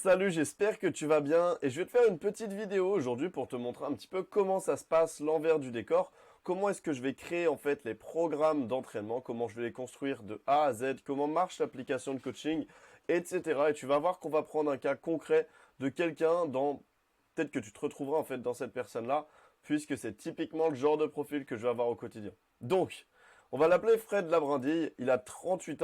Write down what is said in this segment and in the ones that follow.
Salut, j'espère que tu vas bien et je vais te faire une petite vidéo aujourd'hui pour te montrer un petit peu comment ça se passe l'envers du décor, comment est-ce que je vais créer en fait les programmes d'entraînement, comment je vais les construire de A à Z, comment marche l'application de coaching, etc. Et tu vas voir qu'on va prendre un cas concret de quelqu'un peut-être que tu te retrouveras en fait dans cette personne-là, puisque c'est typiquement le genre de profil que je vais avoir au quotidien. Donc, on va l'appeler Fred Labrindille, il a 28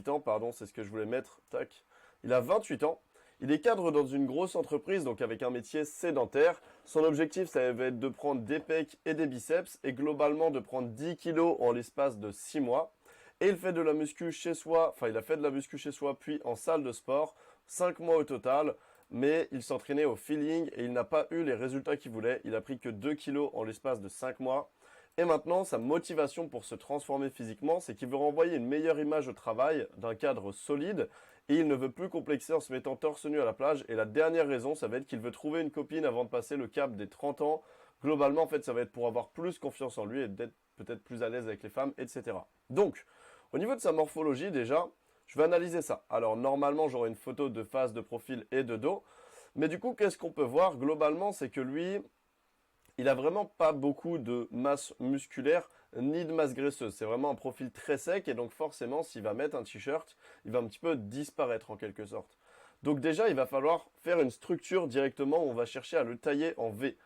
ans, pardon, c'est ce que je voulais mettre, tac. Il a 28 ans. Il est cadre dans une grosse entreprise, donc avec un métier sédentaire. Son objectif, ça va être de prendre des pecs et des biceps et globalement de prendre 10 kilos en l'espace de 6 mois. Et il fait de la muscu chez soi, il a fait de la muscu chez soi puis en salle de sport, 5 mois au total. Mais il s'entraînait au feeling et il n'a pas eu les résultats qu'il voulait. Il a pris que 2 kilos en l'espace de 5 mois. Et maintenant, sa motivation pour se transformer physiquement, c'est qu'il veut renvoyer une meilleure image au travail d'un cadre solide et il ne veut plus complexer en se mettant torse nu à la plage. Et la dernière raison, ça va être qu'il veut trouver une copine avant de passer le cap des 30 ans. Globalement, en fait, ça va être pour avoir plus confiance en lui et d'être peut-être plus à l'aise avec les femmes, etc. Donc, au niveau de sa morphologie, déjà, je vais analyser ça. Alors, normalement, j'aurai une photo de face, de profil et de dos. Mais du coup, qu'est-ce qu'on peut voir globalement, c'est que lui, il a vraiment pas beaucoup de masse musculaire ni de masse graisseuse. C'est vraiment un profil très sec et donc forcément, s'il va mettre un t-shirt, il va un petit peu disparaître en quelque sorte. Donc déjà, il va falloir faire une structure directement où on va chercher à le tailler en V.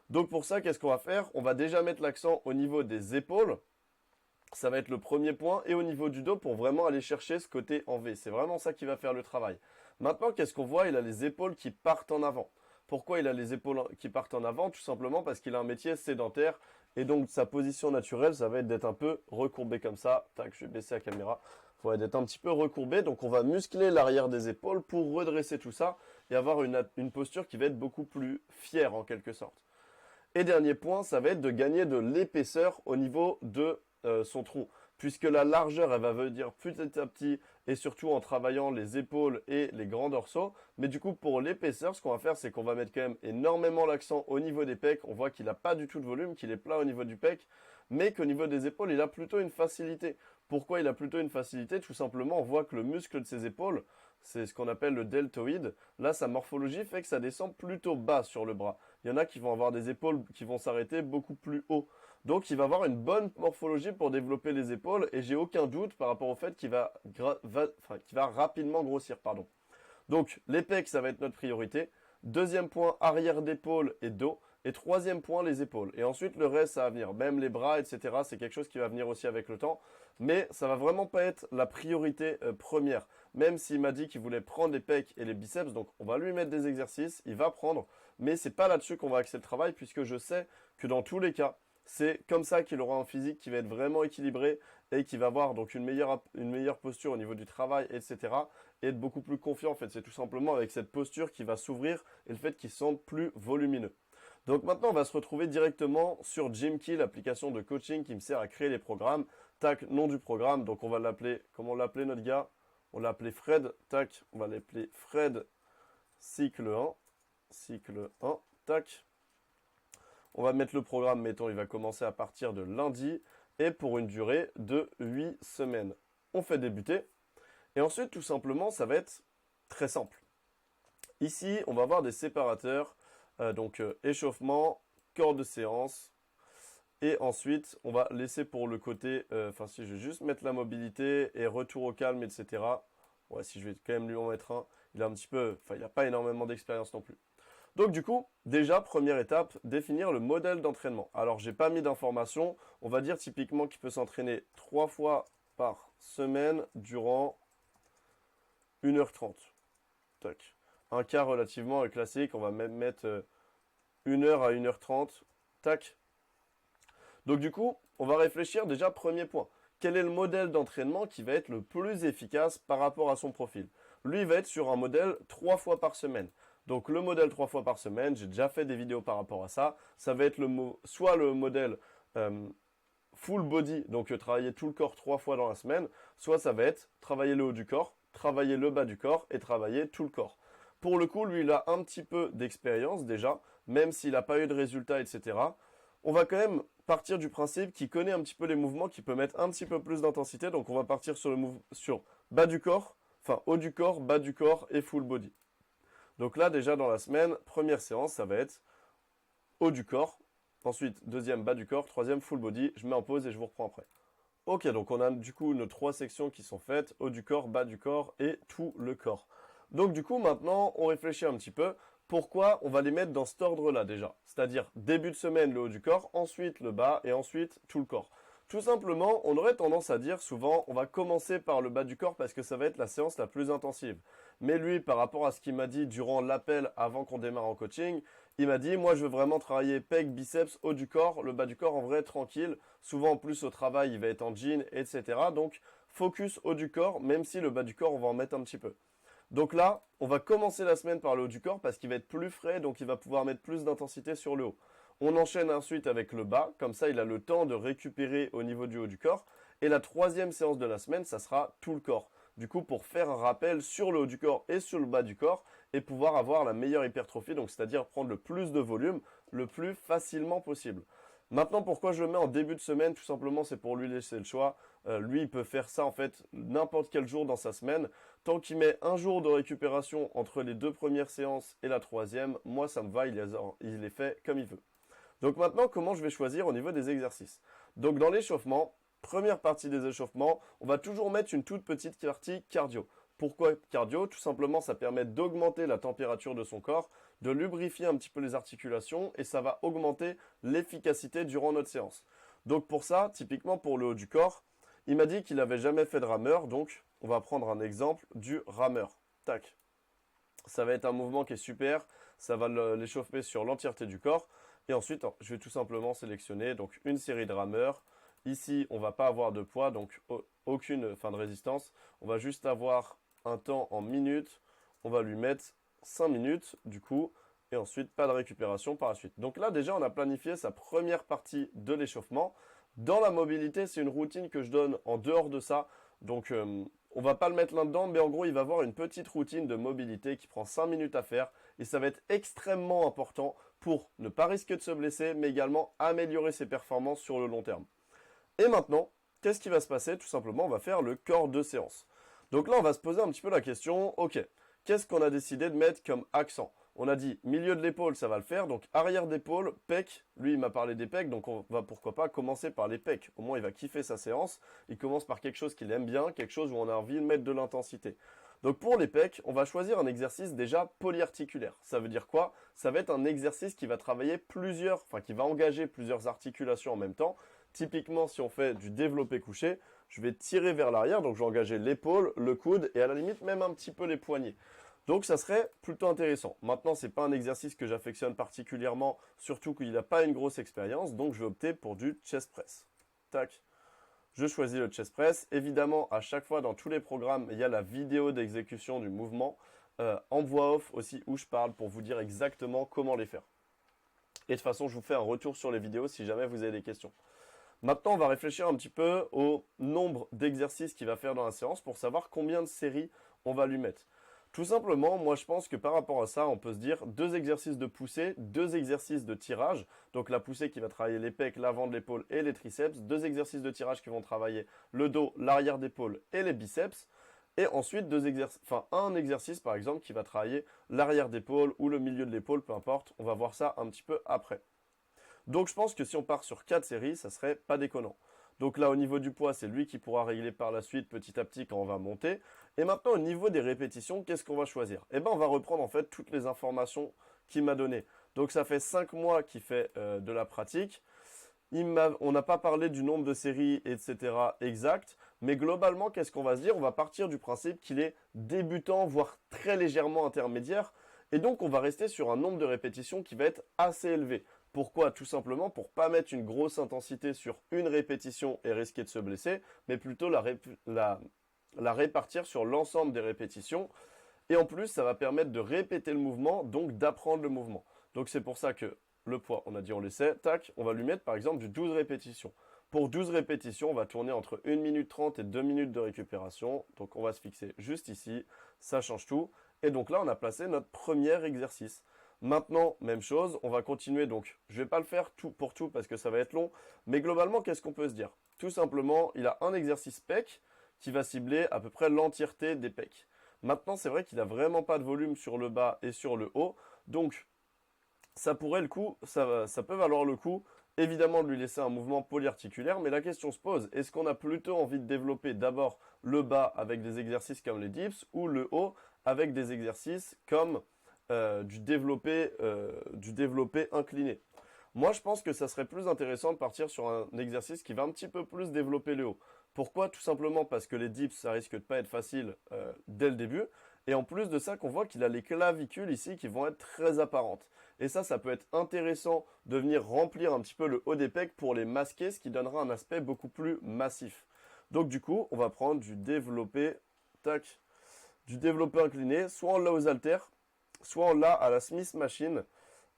Donc pour ça, qu'est-ce qu'on va faire? On va déjà mettre l'accent au niveau des épaules. Ça va être le premier point et au niveau du dos pour vraiment aller chercher ce côté en V. C'est vraiment ça qui va faire le travail. Maintenant, qu'est-ce qu'on voit? Il a les épaules qui partent en avant. Pourquoi il a les épaules qui partent en avant? Tout simplement parce qu'il a un métier sédentaire et donc sa position naturelle, ça va être d'être un peu recourbé comme ça. Tac, je vais baisser la caméra. Il va être un petit peu recourbé. Donc on va muscler l'arrière des épaules pour redresser tout ça et avoir une posture qui va être beaucoup plus fière en quelque sorte. Et dernier point, ça va être de gagner de l'épaisseur au niveau de son tronc, puisque la largeur, elle va venir petit à petit, et surtout en travaillant les épaules et les grands dorsaux. Mais du coup, pour l'épaisseur, ce qu'on va faire, c'est qu'on va mettre quand même énormément l'accent au niveau des pecs. On voit qu'il n'a pas du tout de volume, qu'il est plat au niveau du pec, mais qu'au niveau des épaules, il a plutôt une facilité. Pourquoi il a plutôt une facilité? Tout simplement, on voit que le muscle de ses épaules, c'est ce qu'on appelle le deltoïde. Là, sa morphologie fait que ça descend plutôt bas sur le bras. Il y en a qui vont avoir des épaules qui vont s'arrêter beaucoup plus haut. Donc, il va avoir une bonne morphologie pour développer les épaules et j'ai aucun doute par rapport au fait qu'il va rapidement grossir, pardon. Donc, les pecs, ça va être notre priorité. Deuxième point, arrière d'épaule et dos. Et troisième point, les épaules. Et ensuite, le reste, ça va venir. Même les bras, etc. C'est quelque chose qui va venir aussi avec le temps. Mais ça va vraiment pas être la priorité première. Même s'il m'a dit qu'il voulait prendre les pecs et les biceps. Donc, on va lui mettre des exercices. Il va prendre. Mais c'est pas là-dessus qu'on va axer le travail puisque je sais que dans tous les cas, c'est comme ça qu'il aura un physique qui va être vraiment équilibré et qui va avoir donc une meilleure posture au niveau du travail, etc. Et être beaucoup plus confiant en fait. C'est tout simplement avec cette posture qui va s'ouvrir et le fait qu'il se sente plus volumineux. Donc maintenant, on va se retrouver directement sur Gymkey, l'application de coaching qui me sert à créer les programmes. Tac, nom du programme. Donc on va l'appeler, comment on l'appelait notre gars? On l'a appelé Fred. Tac, on va l'appeler Fred cycle 1. Cycle 1. Tac. On va mettre le programme, mettons, il va commencer à partir de lundi et pour une durée de 8 semaines. On fait débuter. Et ensuite, tout simplement, ça va être très simple. Ici, on va avoir des séparateurs. Donc échauffement, corps de séance. Et ensuite, on va laisser pour le côté, si je vais juste mettre la mobilité et retour au calme, etc. Ouais, si je vais quand même lui en mettre un, il a un petit peu, il n'a pas énormément d'expérience non plus. Donc du coup, déjà, première étape, définir le modèle d'entraînement. Alors, j'ai pas mis d'informations. On va dire typiquement qu'il peut s'entraîner 3 fois par semaine durant 1h30. Tac. Un cas relativement classique, on va même mettre 1h à 1h30. Tac. Donc du coup, on va réfléchir déjà, premier point. Quel est le modèle d'entraînement qui va être le plus efficace par rapport à son profil? Lui, il va être sur un modèle 3 fois par semaine. Donc le modèle 3 fois par semaine, j'ai déjà fait des vidéos par rapport à ça. Ça va être soit le modèle full body, donc travailler tout le corps 3 fois dans la semaine, soit ça va être travailler le haut du corps, travailler le bas du corps et travailler tout le corps. Pour le coup, lui, il a un petit peu d'expérience déjà, même s'il n'a pas eu de résultats, etc. On va quand même partir du principe qu'il connaît un petit peu les mouvements, qu'il peut mettre un petit peu plus d'intensité. Donc on va partir sur sur bas du corps, haut du corps, bas du corps et full body. Donc là, déjà dans la semaine, première séance, ça va être haut du corps. Ensuite, deuxième, bas du corps. Troisième, full body. Je mets en pause et je vous reprends après. Ok, donc on a du coup nos 3 sections qui sont faites, haut du corps, bas du corps et tout le corps. Donc du coup maintenant on réfléchit un petit peu, pourquoi on va les mettre dans cet ordre-là déjà. C'est-à-dire début de semaine le haut du corps, ensuite le bas et ensuite tout le corps. Tout simplement, on aurait tendance à dire souvent on va commencer par le bas du corps parce que ça va être la séance la plus intensive. Mais lui, par rapport à ce qu'il m'a dit durant l'appel avant qu'on démarre en coaching, il m'a dit, moi je veux vraiment travailler pec, biceps, haut du corps, le bas du corps en vrai tranquille. Souvent en plus au travail il va être en jean, etc. Donc focus haut du corps, même si le bas du corps on va en mettre un petit peu. Donc là, on va commencer la semaine par le haut du corps parce qu'il va être plus frais, donc il va pouvoir mettre plus d'intensité sur le haut. On enchaîne ensuite avec le bas, comme ça il a le temps de récupérer au niveau du haut du corps. Et la troisième séance de la semaine, ça sera tout le corps. Du coup, pour faire un rappel sur le haut du corps et sur le bas du corps et pouvoir avoir la meilleure hypertrophie, donc c'est-à-dire prendre le plus de volume le plus facilement possible. Maintenant, pourquoi je le mets en début de semaine? Tout simplement, c'est pour lui laisser le choix. Lui, il peut faire ça en fait n'importe quel jour dans sa semaine. Tant qu'il met un jour de récupération entre les 2 premières séances et la troisième, moi ça me va, il les fait comme il veut. Donc maintenant, comment je vais choisir au niveau des exercices? Donc dans l'échauffement, première partie des échauffements, on va toujours mettre une toute petite partie cardio. Pourquoi cardio? Tout simplement, ça permet d'augmenter la température de son corps, de lubrifier un petit peu les articulations et ça va augmenter l'efficacité durant notre séance. Donc pour ça, typiquement pour le haut du corps, il m'a dit qu'il n'avait jamais fait de rameur, donc on va prendre un exemple du rameur. Tac. Ça va être un mouvement qui est super, ça va l'échauffer sur l'entièreté du corps. Et ensuite, je vais tout simplement sélectionner donc une série de rameurs. Ici, on ne va pas avoir de poids, donc aucune fin de résistance. On va juste avoir un temps en minutes. On va lui mettre 5 minutes du coup. Et ensuite, pas de récupération par la suite. Donc là, déjà, on a planifié sa première partie de l'échauffement. Dans la mobilité, c'est une routine que je donne en dehors de ça. Donc, on va pas le mettre là-dedans, mais en gros, il va avoir une petite routine de mobilité qui prend 5 minutes à faire. Et ça va être extrêmement important pour ne pas risquer de se blesser, mais également améliorer ses performances sur le long terme. Et maintenant, qu'est-ce qui va se passer? Tout simplement, on va faire le corps de séance. Donc là, on va se poser un petit peu la question, ok, qu'est-ce qu'on a décidé de mettre comme accent? On a dit milieu de l'épaule, ça va le faire, donc arrière d'épaule, pec, lui il m'a parlé des pecs, donc on va pourquoi pas commencer par les pecs. Au moins il va kiffer sa séance, il commence par quelque chose qu'il aime bien, quelque chose où on a envie de mettre de l'intensité. Donc pour les pecs, on va choisir un exercice déjà polyarticulaire. Ça veut dire quoi? Ça va être un exercice qui va travailler qui va engager plusieurs articulations en même temps. Typiquement, si on fait du développé couché, je vais tirer vers l'arrière, donc je vais engager l'épaule, le coude et à la limite même un petit peu les poignets. Donc ça serait plutôt intéressant. Maintenant, ce n'est pas un exercice que j'affectionne particulièrement, surtout qu'il n'a pas une grosse expérience, donc je vais opter pour du chest press. Tac. Je choisis le chest press. Évidemment, à chaque fois dans tous les programmes, il y a la vidéo d'exécution du mouvement en voix off aussi où je parle pour vous dire exactement comment les faire. Et de toute façon, je vous fais un retour sur les vidéos si jamais vous avez des questions. Maintenant, on va réfléchir un petit peu au nombre d'exercices qu'il va faire dans la séance pour savoir combien de séries on va lui mettre. Tout simplement, moi je pense que par rapport à ça, on peut se dire 2 exercices de poussée, 2 exercices de tirage. Donc la poussée qui va travailler les pecs, l'avant de l'épaule et les triceps. 2 exercices de tirage qui vont travailler le dos, l'arrière d'épaule et les biceps. Et ensuite, un exercice par exemple qui va travailler l'arrière d'épaule ou le milieu de l'épaule, peu importe. On va voir ça un petit peu après. Donc je pense que si on part sur 4 séries, ça serait pas déconnant. Donc là, au niveau du poids, c'est lui qui pourra régler par la suite petit à petit quand on va monter. Et maintenant, au niveau des répétitions, qu'est-ce qu'on va choisir? Eh bien, on va reprendre en fait toutes les informations qu'il m'a données. Donc ça fait 5 mois qu'il fait de la pratique. On n'a pas parlé du nombre de séries, etc. exact. Mais globalement, qu'est-ce qu'on va se dire? On va partir du principe qu'il est débutant, voire très légèrement intermédiaire. Et donc, on va rester sur un nombre de répétitions qui va être assez élevé. Pourquoi? Tout simplement pour pas mettre une grosse intensité sur une répétition et risquer de se blesser, mais plutôt la répartir sur l'ensemble des répétitions. Et en plus, ça va permettre de répéter le mouvement, donc d'apprendre le mouvement. Donc c'est pour ça que le poids, on a dit on le sait, tac, on va lui mettre par exemple du 12 répétitions. Pour 12 répétitions, on va tourner entre 1 minute 30 et 2 minutes de récupération. Donc on va se fixer juste ici, ça change tout. Et donc là, on a placé notre premier exercice. Maintenant, même chose, on va continuer. Donc, je ne vais pas le faire tout pour tout parce que ça va être long. Mais globalement, qu'est-ce qu'on peut se dire? Tout simplement, il a un exercice pec qui va cibler à peu près l'entièreté des pecs. Maintenant, c'est vrai qu'il n'a vraiment pas de volume sur le bas et sur le haut. Donc, ça pourrait ça peut valoir le coup, évidemment, de lui laisser un mouvement polyarticulaire. Mais la question se pose, est-ce qu'on a plutôt envie de développer d'abord le bas avec des exercices comme les dips ou le haut avec des exercices comme du développé incliné? Moi, je pense que ça serait plus intéressant de partir sur un exercice qui va un petit peu plus développer le haut. Pourquoi? Tout simplement parce que les dips, ça risque de pas être facile dès le début. Et en plus de ça, qu'on voit qu'il a les clavicules ici qui vont être très apparentes. Et ça peut être intéressant de venir remplir un petit peu le haut des pecs pour les masquer, ce qui donnera un aspect beaucoup plus massif. Donc du coup, on va prendre tac, du développé incliné, soit on l'a aux haltères, soit on l'a à la Smith Machine.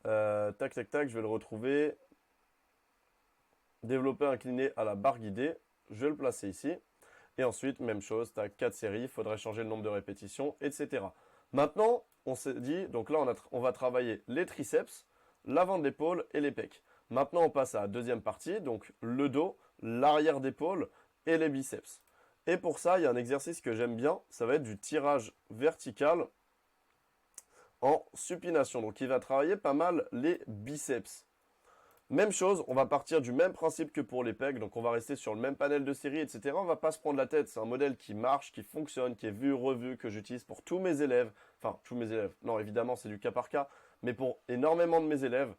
Tac, tac, tac, je vais le retrouver. Développé incliné à la barre guidée. Je vais le placer ici. Et ensuite, même chose, tac, 4 séries. Il faudrait changer le nombre de répétitions, etc. Maintenant, on s'est dit, donc là, on va travailler les triceps, l'avant d'épaule et les pecs. Maintenant, on passe à la deuxième partie, donc le dos, l'arrière d'épaule et les biceps. Et pour ça, il y a un exercice que j'aime bien. Ça va être du tirage vertical en supination. Donc il va travailler pas mal les biceps. Même chose, on va partir du même principe que pour les pecs, donc on va rester sur le même panel de série, etc. On va pas se prendre la tête, c'est un modèle qui marche, qui fonctionne, qui est vu, revu, que j'utilise pour tous mes élèves. Enfin, tous mes élèves, non évidemment c'est du cas par cas, mais pour énormément de mes élèves.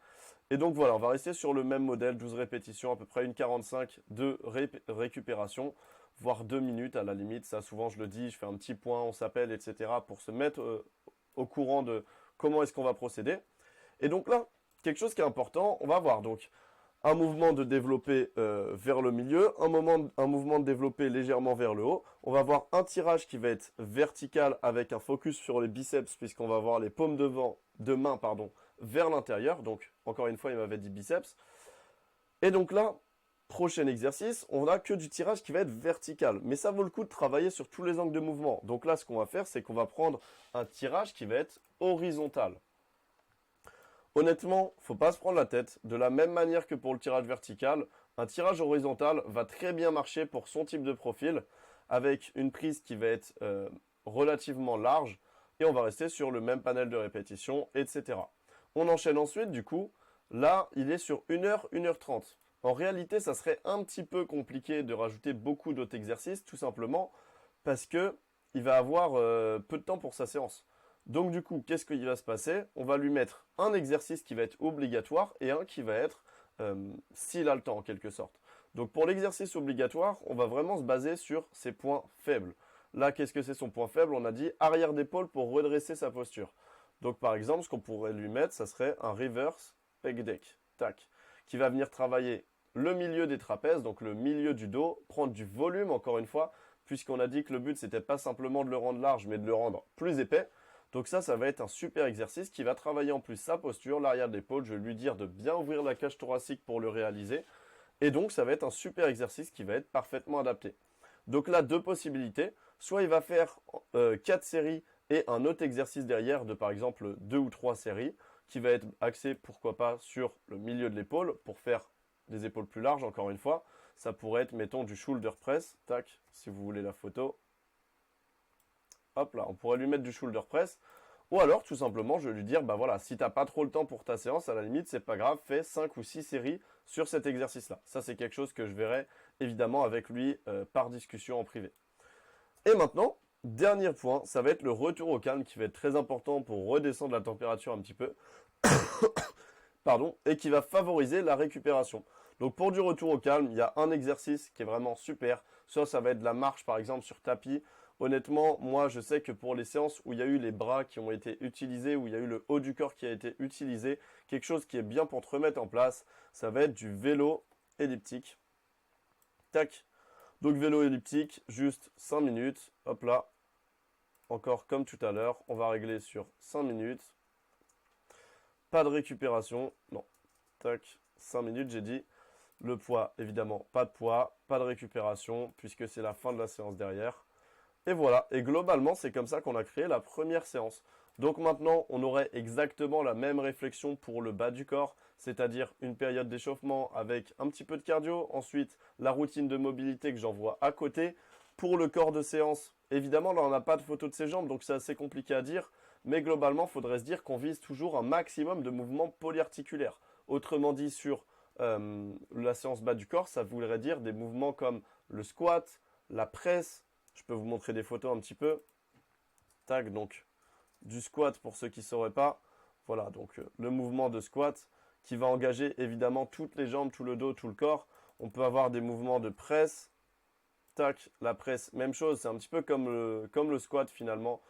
Et donc voilà, on va rester sur le même modèle, 12 répétitions, à peu près 1,45 de récupération, voire 2 minutes à la limite. Ça souvent je le dis, je fais un petit point, on s'appelle, etc. pour se mettre au courant de comment est-ce qu'on va procéder. Et donc là, quelque chose qui est important, on va avoir donc un mouvement de développé vers le milieu, un mouvement de développé légèrement vers le haut. On va avoir un tirage qui va être vertical avec un focus sur les biceps puisqu'on va avoir les paumes de main vers l'intérieur. Donc encore une fois, il m'avait dit biceps. Et donc là, prochain exercice, on n'a que du tirage qui va être vertical. Mais ça vaut le coup de travailler sur tous les angles de mouvement. Donc là, ce qu'on va faire, c'est qu'on va prendre un tirage qui va être horizontal. Honnêtement, faut pas se prendre la tête. De la même manière que pour le tirage vertical, un tirage horizontal va très bien marcher pour son type de profil, avec une prise qui va être relativement large, et on va rester sur le même panel de répétition, etc. On enchaîne ensuite, du coup, là, il est sur 1h, 1h30. En réalité, ça serait un petit peu compliqué de rajouter beaucoup d'autres exercices, tout simplement parce que il va avoir peu de temps pour sa séance. Donc du coup, qu'est-ce qu'il va se passer? On va lui mettre un exercice qui va être obligatoire et un qui va être s'il a le temps en quelque sorte. Donc pour l'exercice obligatoire, on va vraiment se baser sur ses points faibles. Là, qu'est-ce que c'est son point faible? On a dit arrière d'épaule pour redresser sa posture. Donc par exemple, ce qu'on pourrait lui mettre, ça serait un reverse pec deck, tac, qui va venir travailler le milieu des trapèzes, donc le milieu du dos, prendre du volume encore une fois, puisqu'on a dit que le but c'était pas simplement de le rendre large, mais de le rendre plus épais. Donc ça va être un super exercice qui va travailler en plus sa posture, l'arrière de l'épaule. Je vais lui dire de bien ouvrir la cage thoracique pour le réaliser. Et donc ça va être un super exercice qui va être parfaitement adapté. Donc là, deux possibilités. Soit il va faire 4 séries et un autre exercice derrière de par exemple 2 ou 3 séries qui va être axé pourquoi pas sur le milieu de l'épaule pour faire des épaules plus larges encore une fois. Ça pourrait être mettons du shoulder press, tac, si vous voulez la photo. Hop là, on pourrait lui mettre du shoulder press. Ou alors, tout simplement, je vais lui dire, bah voilà, si t'as pas trop le temps pour ta séance, à la limite, c'est pas grave, fais 5 ou 6 séries sur cet exercice-là. Ça, c'est quelque chose que je verrai évidemment avec lui par discussion en privé. Et maintenant, dernier point, ça va être le retour au calme qui va être très important pour redescendre la température un petit peu. Pardon, et qui va favoriser la récupération. Donc pour du retour au calme, il y a un exercice qui est vraiment super. Soit ça va être de la marche par exemple sur tapis. Honnêtement, moi je sais que pour les séances où il y a eu les bras qui ont été utilisés, où il y a eu le haut du corps qui a été utilisé, quelque chose qui est bien pour te remettre en place, ça va être du vélo elliptique. Tac. Donc vélo elliptique, juste 5 minutes. Hop là. Encore comme tout à l'heure, on va régler sur 5 minutes. Pas de récupération. Non. Tac. 5 minutes, j'ai dit. Le poids, évidemment, pas de poids, pas de récupération, puisque c'est la fin de la séance derrière. Et voilà, et globalement, c'est comme ça qu'on a créé la première séance. Donc maintenant, on aurait exactement la même réflexion pour le bas du corps, c'est-à-dire une période d'échauffement avec un petit peu de cardio, ensuite la routine de mobilité que j'envoie à côté. Pour le corps de séance, Évidemment, là, on n'a pas de photo de ses jambes, donc c'est assez compliqué à dire. Mais globalement, il faudrait se dire qu'on vise toujours un maximum de mouvements polyarticulaires. Autrement dit, sur la séance bas du corps, ça voudrait dire des mouvements comme le squat, la presse. Je peux vous montrer des photos un petit peu. Tac, donc du squat pour ceux qui ne sauraient pas. Voilà, donc le mouvement de squat qui va engager évidemment toutes les jambes, tout le dos, tout le corps. On peut avoir des mouvements de presse. Tac, la presse, même chose, c'est un petit peu comme le squat finalement,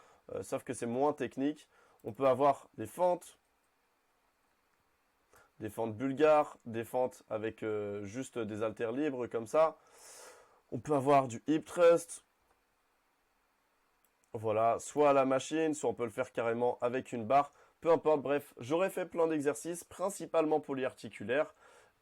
sauf que c'est moins technique. On peut avoir des fentes bulgares, des fentes avec juste des haltères libres comme ça. On peut avoir du hip thrust. Voilà, soit à la machine, soit on peut le faire carrément avec une barre. Peu importe, bref, j'aurais fait plein d'exercices, principalement polyarticulaires,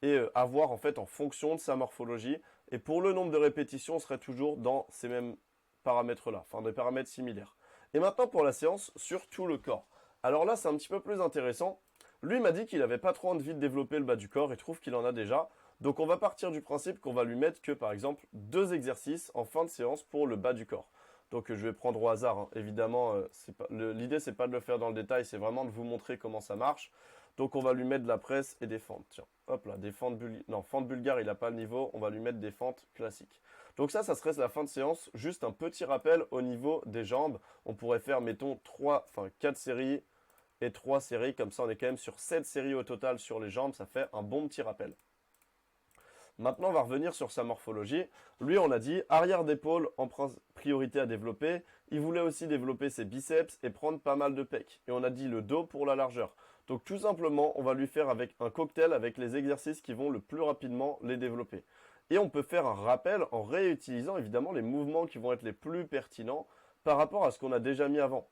et à voir en fait en fonction de sa morphologie. Et pour le nombre de répétitions, on serait toujours dans ces mêmes paramètres-là, enfin des paramètres similaires. Et maintenant pour la séance sur tout le corps. Alors là, c'est un petit peu plus intéressant. Lui m'a dit qu'il n'avait pas trop envie de développer le bas du corps et trouve qu'il en a déjà. Donc on va partir du principe qu'on va lui mettre que par exemple 2 exercices en fin de séance pour le bas du corps. Donc je vais prendre au hasard, hein. Évidemment, l'idée c'est pas de le faire dans le détail, c'est vraiment de vous montrer comment ça marche. Donc on va lui mettre de la presse et des fentes. Tiens, hop là, des fentes fentes bulgares, il n'a pas le niveau, on va lui mettre des fentes classiques. Donc ça serait la fin de séance, juste un petit rappel au niveau des jambes. On pourrait faire, mettons, 4 séries et 3 séries, comme ça on est quand même sur 7 séries au total sur les jambes, ça fait un bon petit rappel. Maintenant, on va revenir sur sa morphologie. Lui, on a dit arrière d'épaule en priorité à développer. Il voulait aussi développer ses biceps et prendre pas mal de pecs. Et on a dit le dos pour la largeur. Donc tout simplement, on va lui faire avec un cocktail avec les exercices qui vont le plus rapidement les développer. Et on peut faire un rappel en réutilisant évidemment les mouvements qui vont être les plus pertinents par rapport à ce qu'on a déjà mis avant.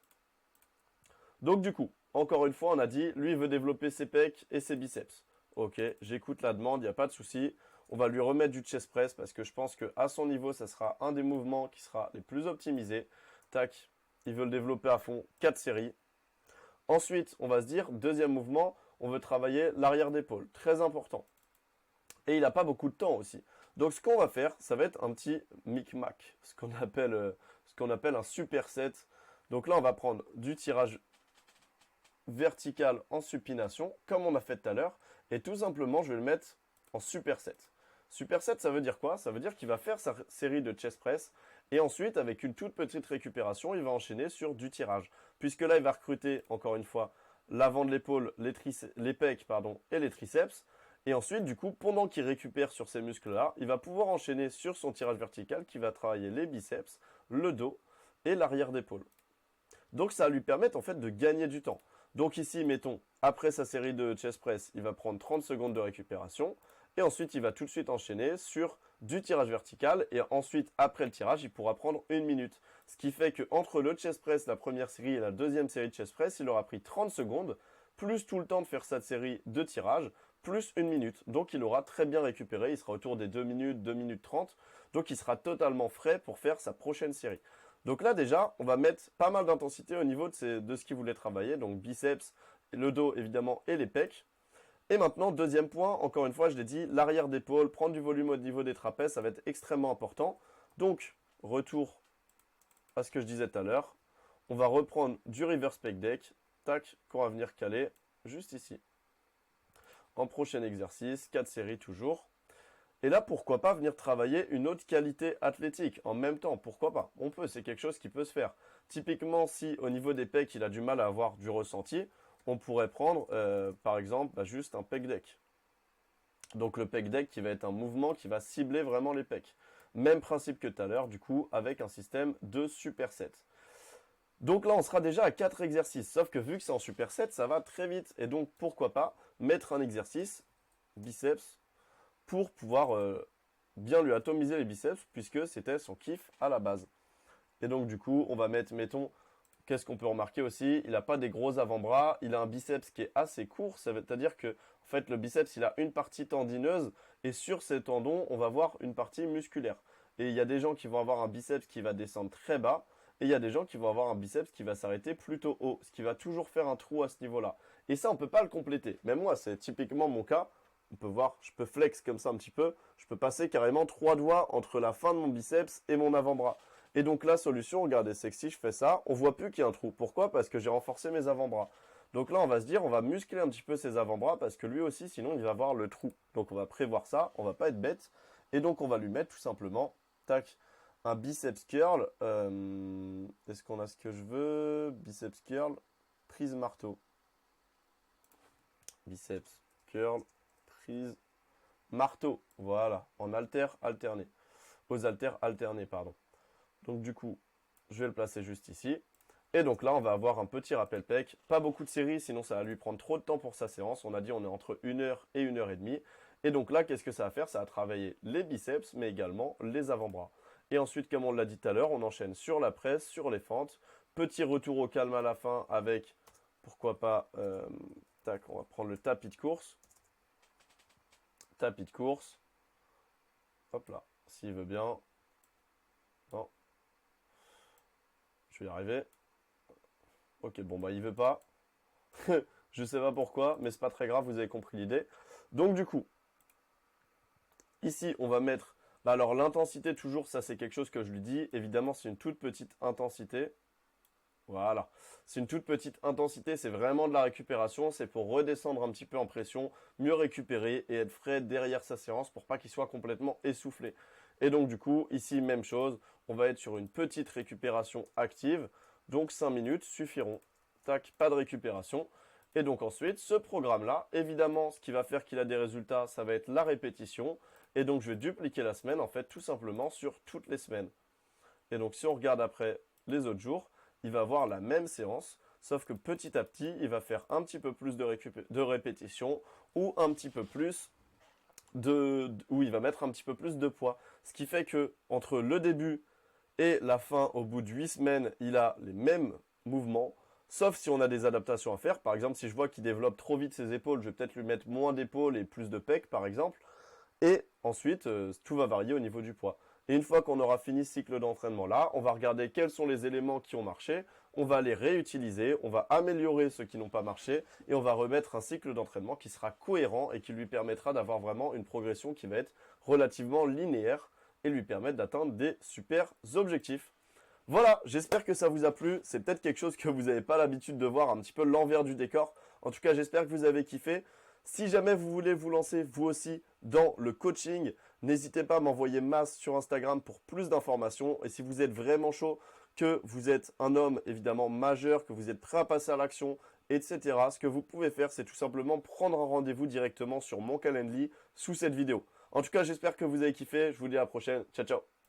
Donc du coup, encore une fois, on a dit, lui, il veut développer ses pecs et ses biceps. Ok, j'écoute la demande, il n'y a pas de souci. On va lui remettre du chest press parce que je pense qu'à son niveau, ça sera un des mouvements qui sera les plus optimisés. Tac, il veut le développer à fond, 4 séries. Ensuite, on va se dire, deuxième mouvement, on veut travailler l'arrière d'épaule, très important. Et il n'a pas beaucoup de temps aussi. Donc ce qu'on va faire, ça va être un petit micmac, ce qu'on appelle un superset. Donc là, on va prendre du tirage vertical en supination, comme on a fait tout à l'heure. Et tout simplement, je vais le mettre en superset. Superset, ça veut dire quoi? Ça veut dire qu'il va faire sa série de chest press et ensuite, avec une toute petite récupération, il va enchaîner sur du tirage. Puisque là, il va recruter, encore une fois, l'avant de l'épaule, les pecs et les triceps. Et ensuite, du coup, pendant qu'il récupère sur ces muscles-là, il va pouvoir enchaîner sur son tirage vertical qui va travailler les biceps, le dos et l'arrière d'épaule. Donc, ça va lui permettre en fait de gagner du temps. Donc ici, mettons, après sa série de chest press, il va prendre 30 secondes de récupération. Et ensuite, il va tout de suite enchaîner sur du tirage vertical. Et ensuite, après le tirage, il pourra prendre 1 minute. Ce qui fait qu'entre le chest press, la première série et la deuxième série de chest press, il aura pris 30 secondes, plus tout le temps de faire sa série de tirage, plus 1 minute. Donc il aura très bien récupéré. Il sera autour des 2 minutes, 2 minutes 30. Donc il sera totalement frais pour faire sa prochaine série. Donc là déjà, on va mettre pas mal d'intensité au niveau de ce qu'il voulait travailler. Donc biceps, le dos évidemment et les pecs. Et maintenant, deuxième point, encore une fois, je l'ai dit, l'arrière d'épaule, prendre du volume au niveau des trapèzes, ça va être extrêmement important. Donc, retour à ce que je disais tout à l'heure. On va reprendre du reverse pec deck, tac, qu'on va venir caler juste ici. En prochain exercice, 4 séries toujours. Et là, pourquoi pas venir travailler une autre qualité athlétique en même temps? Pourquoi pas? On peut, c'est quelque chose qui peut se faire. Typiquement, si au niveau des pecs, il a du mal à avoir du ressenti, on pourrait prendre, par exemple, juste un pec deck. Donc le pec deck qui va être un mouvement qui va cibler vraiment les pecs. Même principe que tout à l'heure, du coup, avec un système de superset. Donc là, on sera déjà à 4 exercices. Sauf que vu que c'est en superset, ça va très vite. Et donc, pourquoi pas mettre un exercice biceps pour pouvoir bien lui atomiser les biceps, puisque c'était son kiff à la base. Et donc, du coup, on va mettre, mettons, qu'est-ce qu'on peut remarquer aussi? Il n'a pas des gros avant-bras, il a un biceps qui est assez court, c'est-à-dire que en fait, le biceps, il a une partie tendineuse, et sur ces tendons, on va voir une partie musculaire. Et il y a des gens qui vont avoir un biceps qui va descendre très bas, et il y a des gens qui vont avoir un biceps qui va s'arrêter plutôt haut, ce qui va toujours faire un trou à ce niveau-là. Et ça, on ne peut pas le compléter. Même moi, c'est typiquement mon cas. On peut voir, je peux flex comme ça un petit peu. Je peux passer carrément 3 doigts entre la fin de mon biceps et mon avant-bras. Et donc la solution, regardez, c'est que si je fais ça, on voit plus qu'il y a un trou. Pourquoi? Parce que j'ai renforcé mes avant-bras. Donc là, on va se dire, on va muscler un petit peu ses avant-bras parce que lui aussi, sinon, il va avoir le trou. Donc on va prévoir ça, on va pas être bête. Et donc on va lui mettre tout simplement, tac, un biceps curl. Est-ce qu'on a ce que je veux? Biceps curl, prise marteau. Biceps curl, prise marteau. Voilà, en haltère alterné. Aux haltères alternés, pardon. Donc du coup, je vais le placer juste ici. Et donc là, on va avoir un petit rappel pec. Pas beaucoup de séries, sinon ça va lui prendre trop de temps pour sa séance. On a dit on est entre 1 heure et 1 heure et demie. Et donc là, qu'est-ce que ça va faire? Ça va travailler les biceps, mais également les avant-bras. Et ensuite, comme on l'a dit tout à l'heure, on enchaîne sur la presse, sur les fentes. Petit retour au calme à la fin avec, pourquoi pas, tac, on va prendre le tapis de course. Tapis de course. Hop là, s'il veut bien. Non. Je vais y arriver. Ok, bon bah il veut pas. Je sais pas pourquoi, mais c'est pas très grave, vous avez compris l'idée. Donc du coup, ici on va mettre, bah alors l'intensité toujours, ça c'est quelque chose que je lui dis. Évidemment c'est une toute petite intensité. Voilà, c'est une toute petite intensité, c'est vraiment de la récupération, c'est pour redescendre un petit peu en pression, mieux récupérer et être frais derrière sa séance pour pas qu'il soit complètement essoufflé. Et donc du coup, ici même chose, on va être sur une petite récupération active, donc 5 minutes suffiront. Tac, pas de récupération. Et donc ensuite, ce programme-là, évidemment, ce qui va faire qu'il a des résultats, ça va être la répétition. Et donc je vais dupliquer la semaine, en fait, tout simplement sur toutes les semaines. Et donc si on regarde après les autres jours, il va avoir la même séance, sauf que petit à petit, il va faire un petit peu plus de répétitions ou un petit peu plus où il va mettre un petit peu plus de poids. Ce qui fait que entre le début et la fin, au bout de 8 semaines, il a les mêmes mouvements, sauf si on a des adaptations à faire. Par exemple, si je vois qu'il développe trop vite ses épaules, je vais peut-être lui mettre moins d'épaules et plus de pecs, par exemple. Et ensuite, tout va varier au niveau du poids. Et une fois qu'on aura fini ce cycle d'entraînement là, on va regarder quels sont les éléments qui ont marché, on va les réutiliser, on va améliorer ceux qui n'ont pas marché et on va remettre un cycle d'entraînement qui sera cohérent et qui lui permettra d'avoir vraiment une progression qui va être relativement linéaire et lui permettre d'atteindre des super objectifs. Voilà, j'espère que ça vous a plu. C'est peut-être quelque chose que vous n'avez pas l'habitude de voir, un petit peu l'envers du décor. En tout cas, j'espère que vous avez kiffé. Si jamais vous voulez vous lancer vous aussi dans le coaching, n'hésitez pas à m'envoyer masse sur Instagram pour plus d'informations. Et si vous êtes vraiment chaud, que vous êtes un homme évidemment majeur, que vous êtes prêt à passer à l'action, etc., ce que vous pouvez faire, c'est tout simplement prendre un rendez-vous directement sur mon Calendly sous cette vidéo. En tout cas, j'espère que vous avez kiffé. Je vous dis à la prochaine. Ciao, ciao.